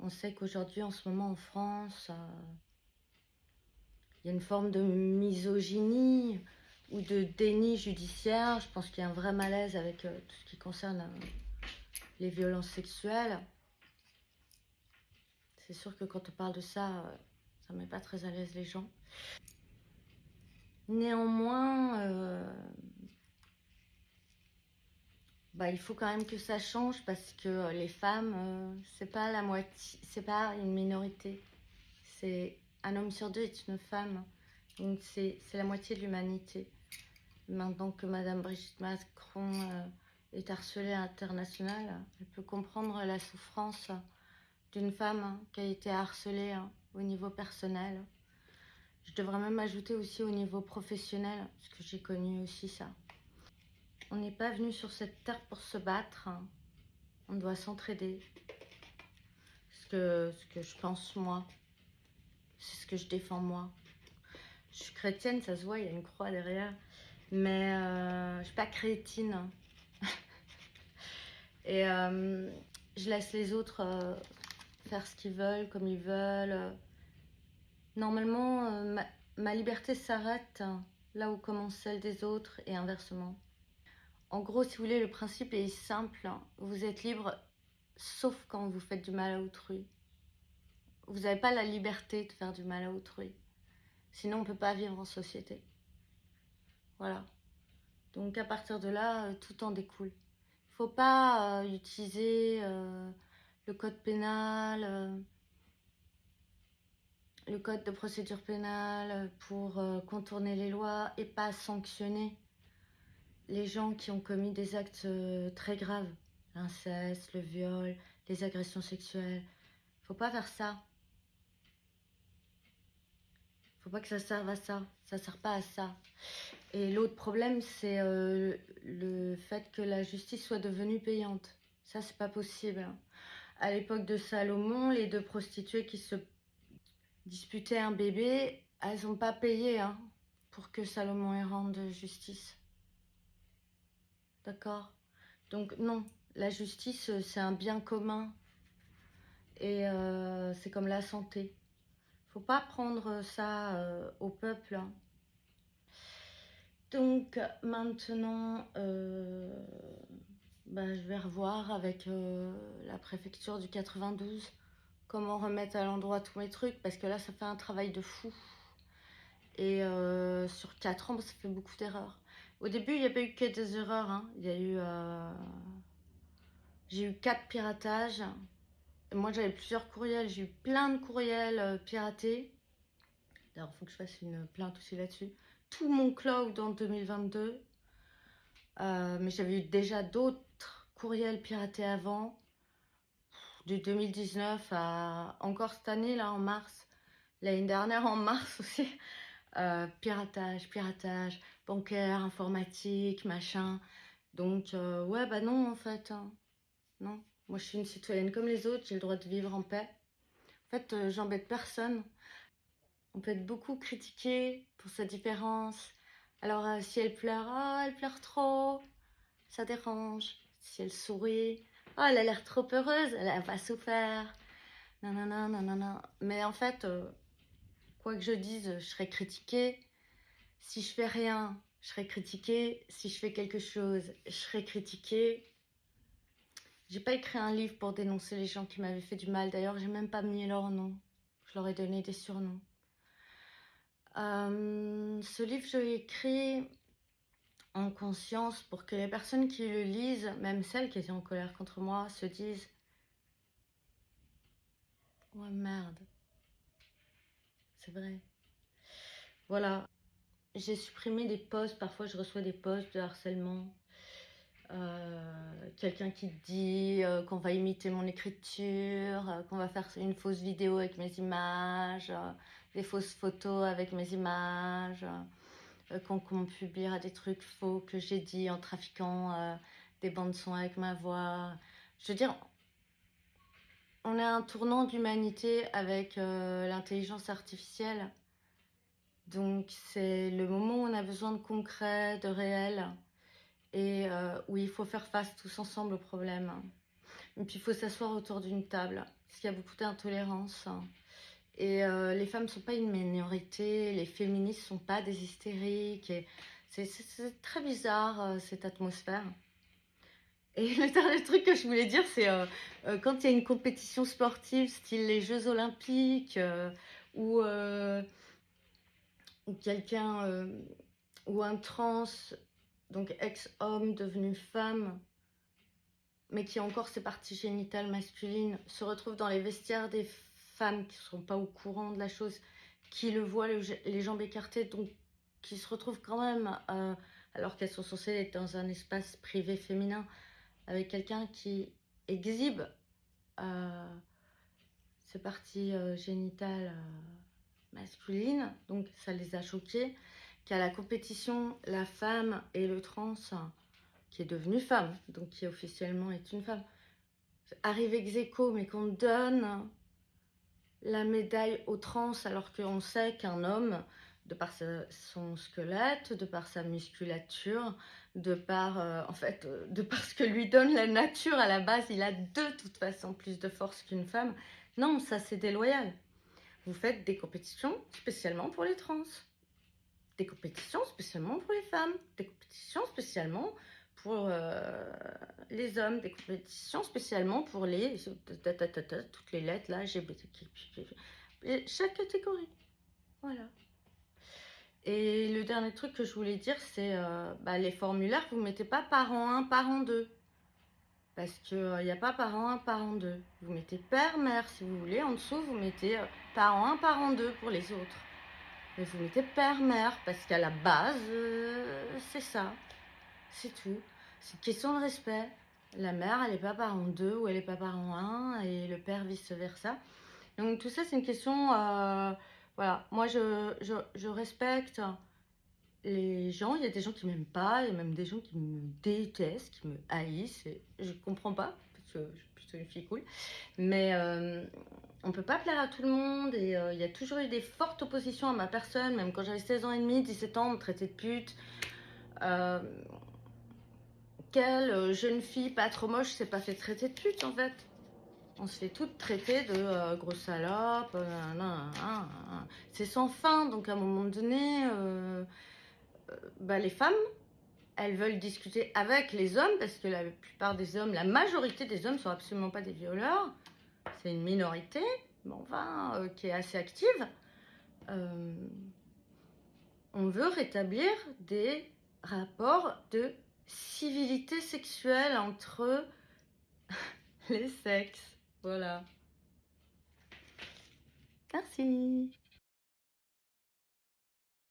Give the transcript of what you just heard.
On sait qu'aujourd'hui, en ce moment, en France, il y a une forme de misogynie ou de déni judiciaire. Je pense qu'il y a un vrai malaise avec tout ce qui concerne les violences sexuelles. C'est sûr que quand on parle de ça, ça ne met pas très à l'aise les gens. Néanmoins, il faut quand même que ça change parce que les femmes, c'est pas la moitié, c'est pas une minorité. C'est un homme sur deux est une femme. Donc c'est la moitié de l'humanité. Maintenant que Madame Brigitte Macron est harcelée à l'international, elle peut comprendre la souffrance d'une femme qui a été harcelée au niveau personnel. Je devrais même ajouter aussi au niveau professionnel, parce que j'ai connu aussi ça. On n'est pas venu sur cette terre pour se battre. On doit s'entraider. Ce que je pense moi, c'est ce que je défends moi. Je suis chrétienne, ça se voit, il y a une croix derrière. Mais je suis pas chrétienne. Et je laisse les autres faire ce qu'ils veulent, comme ils veulent. Normalement, ma liberté s'arrête là où commence celle des autres et inversement. En gros, si vous voulez, le principe est simple. Vous êtes libre, sauf quand vous faites du mal à autrui. Vous n'avez pas la liberté de faire du mal à autrui. Sinon, on ne peut pas vivre en société. Voilà. Donc, à partir de là, tout en découle. Il ne faut pas utiliser le code pénal, le code de procédure pénale pour contourner les lois et pas sanctionner les gens qui ont commis des actes très graves. L'inceste, le viol, les agressions sexuelles. Faut pas faire ça. Faut pas que ça serve à ça. Ça sert pas à ça. Et l'autre problème, c'est le fait que la justice soit devenue payante. Ça, c'est pas possible. À l'époque de Salomon, les deux prostituées qui se disputaient un bébé, elles n'ont pas payé pour que Salomon ait rende justice. D'accord? Donc non, la justice, c'est un bien commun. Et c'est comme la santé. Faut pas prendre ça au peuple. Donc maintenant, je vais revoir avec la préfecture du 92 comment remettre à l'endroit tous mes trucs, parce que là, ça fait un travail de fou. Et sur 4 ans, ça fait beaucoup d'erreurs. Au début, il n'y a pas eu que des erreurs. Il y a eu... j'ai eu 4 piratages. Et moi, j'avais plusieurs courriels. J'ai eu plein de courriels piratés. D'ailleurs, il faut que je fasse une plainte aussi là-dessus. Tout mon cloud en 2022. Mais j'avais eu déjà d'autres courriels piratés avant. De 2019 à encore cette année, là, en mars. L'année dernière, en mars aussi. Piratage, bancaire, informatique, machin. Donc, ouais, non, en fait. Non. Moi, je suis une citoyenne comme les autres. J'ai le droit de vivre en paix. En fait, j'embête personne. On peut être beaucoup critiqué pour sa différence. Alors, si elle pleure, oh, elle pleure trop, ça dérange. Si elle sourit, oh, elle a l'air trop heureuse, elle n'a pas souffert. Non, non, non, non, non, non. Mais en fait, quoi que je dise, je serai critiquée. Si je fais rien, je serai critiquée. Si je fais quelque chose, je serai critiquée. J'ai pas écrit un livre pour dénoncer les gens qui m'avaient fait du mal. D'ailleurs, j'ai même pas mis leur nom. Je leur ai donné des surnoms. Ce livre, je l'ai écrit en conscience pour que les personnes qui le lisent, même celles qui étaient en colère contre moi, se disent « Ouais, merde, c'est vrai. » Voilà. J'ai supprimé des posts, parfois je reçois des posts de harcèlement. Quelqu'un qui dit qu'on va imiter mon écriture, qu'on va faire une fausse vidéo avec mes images, des fausses photos avec mes images, qu'on publiera des trucs faux que j'ai dit en trafiquant des bandes son avec ma voix. Je veux dire, on est à un tournant d'humanité avec l'intelligence artificielle. Donc c'est le moment où on a besoin de concret, de réel, et où il faut faire face tous ensemble au problème. Et puis il faut s'asseoir autour d'une table, parce qu'il y a beaucoup d'intolérance. Et les femmes ne sont pas une minorité, les féministes ne sont pas des hystériques. Et c'est très bizarre, cette atmosphère. Et le dernier truc que je voulais dire, c'est quand il y a une compétition sportive, style les Jeux Olympiques, ou, ou quelqu'un, ou un trans, donc ex-homme devenu femme, mais qui a encore ses parties génitales masculines, se retrouve dans les vestiaires des femmes qui ne sont pas au courant de la chose, qui le voient les jambes écartées, donc qui se retrouvent quand même, alors qu'elles sont censées être dans un espace privé féminin, avec quelqu'un qui exhibe ses parties génitales masculines, donc ça les a choqués, qu'à la compétition, la femme et le trans, qui est devenue femme, donc qui officiellement est une femme, arrive ex aequo, mais qu'on donne la médaille aux trans, alors qu'on sait qu'un homme, de par son squelette, de par sa musculature, de par, de par ce que lui donne la nature à la base, il a de toute façon plus de force qu'une femme. Non, ça c'est déloyal. Vous faites des compétitions spécialement pour les trans, des compétitions spécialement pour les femmes, des compétitions spécialement pour les hommes, des compétitions spécialement pour les toutes les lettres là, chaque catégorie. Voilà. Et le dernier truc que je voulais dire, c'est les formulaires, vous ne mettez pas parent 1, parent 2. Parce qu'il n'y a pas parent 1, parent 2. Vous mettez père, mère, si vous voulez. En dessous, vous mettez parent 1, parent 2 pour les autres. Mais vous mettez père, mère, parce qu'à la base, c'est ça. C'est tout. C'est une question de respect. La mère, elle n'est pas parent 2 ou elle n'est pas parent 1 et le père vice-versa. Donc tout ça, c'est une question... voilà, moi, je respecte les gens. Il y a des gens qui m'aiment pas, il y a même des gens qui me détestent, qui me haïssent. Et je comprends pas, parce que je suis plutôt une fille cool. Mais on peut pas plaire à tout le monde et il y a toujours eu des fortes oppositions à ma personne. Même quand j'avais 16 ans et demi, 17 ans, on me traitait de pute. Quelle jeune fille pas trop moche s'est pas fait traiter de pute en fait? On se fait toutes traiter de grosse salope, c'est sans fin. Donc à un moment donné, les femmes, elles veulent discuter avec les hommes parce que la plupart des hommes, la majorité des hommes sont absolument pas des violeurs. C'est une minorité, qui est assez active. On veut rétablir des rapports de civilité sexuelle entre les sexes. Voilà. Merci.